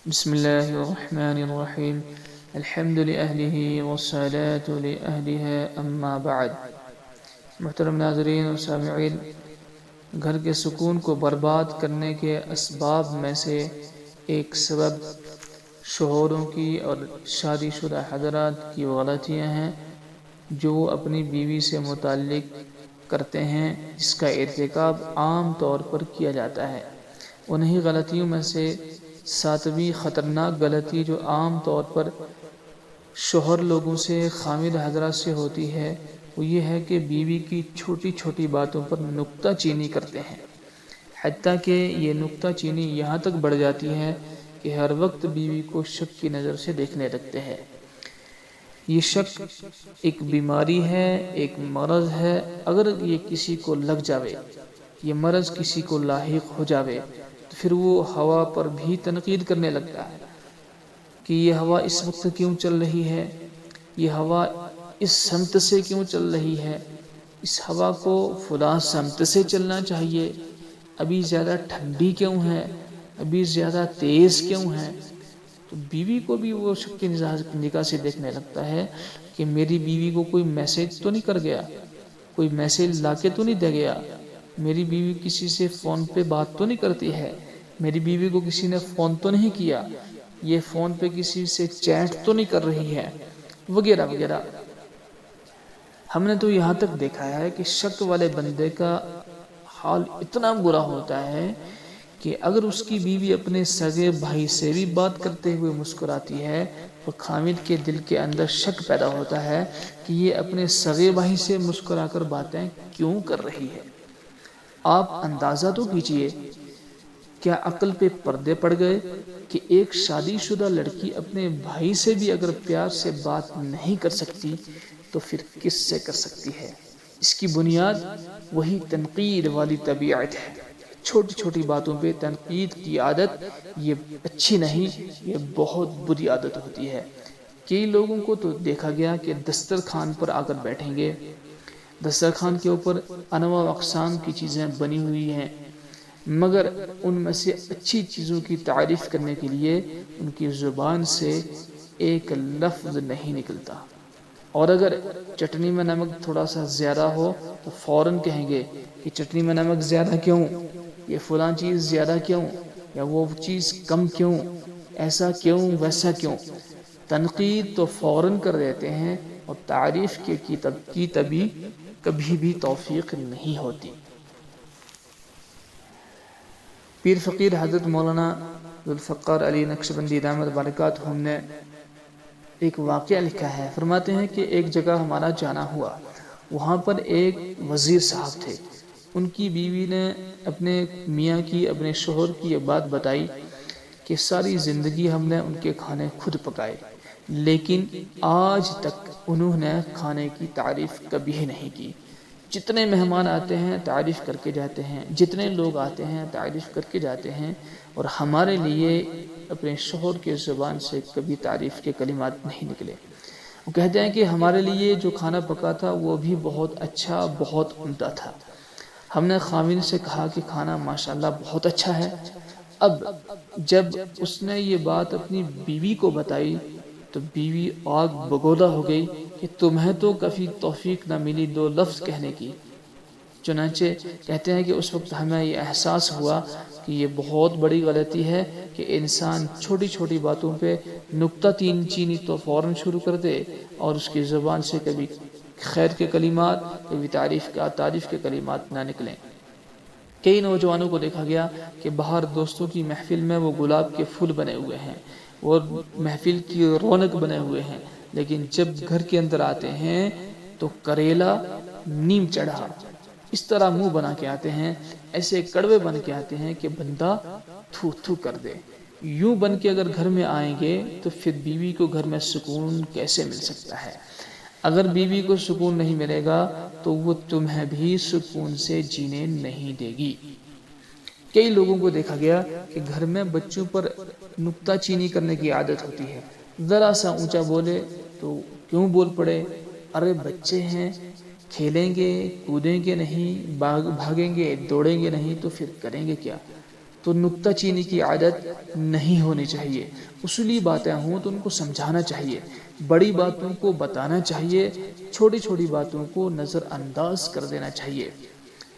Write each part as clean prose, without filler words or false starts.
بسم اللہ الرحمن الرحیم الحمد لأہلہ والصلاة لأہلها اما بعد۔ محترم ناظرین و سامعین، گھر کے سکون کو برباد کرنے کے اسباب میں سے ایک سبب شوہروں کی اور شادی شدہ حضرات کی غلطیاں ہیں جو وہ اپنی بیوی سے متعلق کرتے ہیں، جس کا ارتکاب عام طور پر کیا جاتا ہے۔ انہی غلطیوں میں سے ساتویں خطرناک غلطی جو عام طور پر شوہر لوگوں سے، خامد حضرات سے ہوتی ہے، وہ یہ ہے کہ بیوی کی چھوٹی چھوٹی باتوں پر نکتہ چینی کرتے ہیں۔ حتیٰ کہ یہ نکتہ چینی یہاں تک بڑھ جاتی ہے کہ ہر وقت بیوی کو شک کی نظر سے دیکھنے لگتے ہیں۔ یہ شک ایک بیماری ہے، ایک مرض ہے۔ اگر یہ کسی کو لگ جاوے، یہ مرض کسی کو لاحق ہو جاوے، تو پھر وہ ہوا پر بھی تنقید کرنے لگتا ہے کہ یہ ہوا اس وقت کیوں چل رہی ہے، یہ ہوا اس سمت سے کیوں چل رہی ہے، اس ہوا کو فلاں سمت سے چلنا چاہیے، ابھی زیادہ ٹھنڈی کیوں ہے، ابھی زیادہ تیز کیوں ہے۔ تو بیوی کو بھی وہ شک کی نگاہ سے دیکھنے لگتا ہے کہ میری بیوی کو کوئی میسج تو نہیں کر گیا، کوئی میسج لا کے تو نہیں دے گیا، میری بیوی کسی سے فون پہ بات تو نہیں کرتی ہے، میری بیوی کو کسی نے فون تو نہیں کیا، یہ فون پہ کسی سے چیٹ تو نہیں کر رہی ہے، وغیرہ وغیرہ۔ ہم نے تو یہاں تک دیکھا ہے کہ شک والے بندے کا حال اتنا برا ہوتا ہے کہ اگر اس کی بیوی اپنے سگے بھائی سے بھی بات کرتے ہوئے مسکراتی ہے تو خامد کے دل کے اندر شک پیدا ہوتا ہے کہ یہ اپنے سگے بھائی سے مسکرا کر باتیں کیوں کر رہی ہے۔ آپ اندازہ تو کیجئے، کیا عقل پہ پردے پڑ گئے کہ ایک شادی شدہ لڑکی اپنے بھائی سے بھی اگر پیار سے بات نہیں کر سکتی تو پھر کس سے کر سکتی ہے؟ اس کی بنیاد وہی تنقید والی طبیعت ہے۔ چھوٹی چھوٹی باتوں پہ تنقید کی عادت یہ اچھی نہیں، یہ بہت بری عادت ہوتی ہے۔ کئی لوگوں کو تو دیکھا گیا کہ دسترخوان پر آ کر بیٹھیں گے، دسترخوان کے اوپر انواع اقسام کی چیزیں بنی ہوئی ہیں، مگر ان میں سے اچھی چیزوں کی تعریف کرنے کے لیے ان کی زبان سے ایک لفظ نہیں نکلتا، اور اگر چٹنی میں نمک تھوڑا سا زیادہ ہو تو فوراً کہیں گے کہ چٹنی میں نمک زیادہ کیوں، یہ فلاں چیز زیادہ کیوں، یا وہ چیز کم کیوں، ایسا کیوں ویسا کیوں۔ تنقید تو فوراً کر دیتے ہیں اور تعریف کی کبھی بھی توفیق نہیں ہوتی۔ پیر فقیر حضرت مولانا ذوالفقار علی نقشبندی دامت برکاتہ نے ایک واقعہ لکھا ہے۔ فرماتے ہیں کہ ایک جگہ ہمارا جانا ہوا، وہاں پر ایک وزیر صاحب تھے۔ ان کی بیوی نے اپنے میاں کی، اپنے شوہر کی یہ بات بتائی کہ ساری زندگی ہم نے ان کے کھانے خود پکائے، لیکن آج تک انہوں نے کھانے کی تعریف کبھی نہیں کی۔ جتنے مہمان آتے ہیں تعریف کر کے جاتے ہیں، جتنے لوگ آتے ہیں تعریف کر کے جاتے ہیں، اور ہمارے لیے اپنے شوہر کے زبان سے کبھی تعریف کے کلمات نہیں نکلے۔ وہ کہتے ہیں کہ ہمارے لیے جو کھانا پکا تھا وہ بھی بہت اچھا، بہت عمدہ تھا۔ ہم نے خامد سے کہا کہ کھانا ماشاءاللہ بہت اچھا ہے۔ اب جب اس نے یہ بات اپنی بیوی کو بتائی تو بیوی آگ بگولا ہو گئی کہ تمہیں تو کبھی توفیق نہ ملی دو لفظ کہنے کی۔ چنانچہ کہتے ہیں کہ اس وقت ہمیں یہ احساس ہوا کہ یہ بہت بڑی غلطی ہے کہ انسان چھوٹی چھوٹی باتوں پہ نکتہ چینی تو فوراً شروع کر دے اور اس کی زبان سے کبھی خیر کے کلمات، کبھی تعریف کے کلمات نہ نکلیں۔ کئی نوجوانوں کو دیکھا گیا کہ باہر دوستوں کی محفل میں وہ گلاب کے پھول بنے ہوئے ہیں، وہ محفل کی رونق بنے ہوئے ہیں، لیکن جب گھر کے اندر آتے ہیں تو کریلا نیم چڑھا، اس طرح منہ بنا کے آتے ہیں، ایسے کڑوے بن کے آتے ہیں کہ بندہ تھو تھو کر دے۔ یوں بن کے اگر گھر میں آئیں گے تو پھر بیوی کو گھر میں سکون کیسے مل سکتا ہے؟ اگر بیوی کو سکون نہیں ملے گا تو وہ تمہیں بھی سکون سے جینے نہیں دے گی۔ کئی لوگوں کو دیکھا گیا کہ گھر میں بچوں پر نکتہ چینی کرنے کی عادت ہوتی ہے۔ ذرا سا اونچا بولے تو کیوں بول پڑے، ارے بچے ہیں، کھیلیں گے کودیں گے نہیں، بھاگیں گے دوڑیں گے نہیں تو پھر کریں گے کیا۔ تو نکتہ چینی کی عادت نہیں ہونی چاہیے. اصولی باتیں ہوں تو ان کو سمجھانا چاہیے، بڑی باتوں کو بتانا چاہیے، چھوٹی چھوٹی باتوں کو نظر انداز کر دینا چاہیے.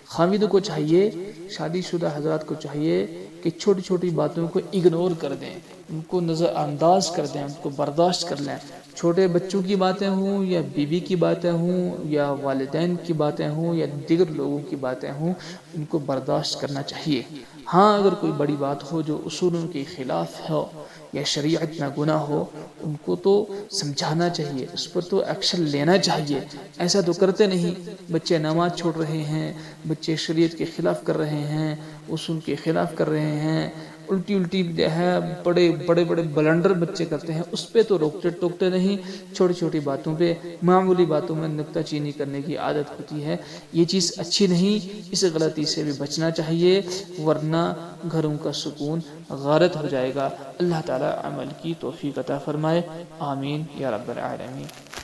خاوندوں کو چاہیے، شادی شدہ حضرات کو چاہیے کہ چھوٹی چھوٹی باتوں کو اگنور کر دیں، ان کو نظر انداز کر دیں، ان کو برداشت کر لیں. چھوٹے بچوں کی باتیں ہوں یا بیوی کی باتیں ہوں یا والدین کی باتیں ہوں یا دیگر لوگوں کی باتیں ہوں، ان کو برداشت کرنا چاہیے. ہاں اگر کوئی بڑی بات ہو جو اصولوں کے خلاف ہو یا شریعت میں گناہ ہو، ان کو تو سمجھانا چاہیے، اس پر تو ایکشن لینا چاہیے. ایسا تو کرتے نہیں، بچے نماز چھوڑ رہے ہیں، بچے شریعت کے خلاف کر رہے ہیں، اصول کے خلاف کر رہے ہیں، الٹی الٹی ہے، بڑے بڑے بڑے بلنڈر بچے کرتے ہیں، اس پہ تو روکتے ٹوکتے نہیں. چھوٹی چھوٹی باتوں پہ، معمولی باتوں میں نکتہ چینی کرنے کی عادت ہوتی ہے. یہ چیز اچھی نہیں، اس غلطی سے بھی بچنا چاہیے، ورنہ گھروں کا سکون غارت ہو جائے گا. اللہ تعالی عمل کی توفیق عطا فرمائے. آمین یا رب العالمین.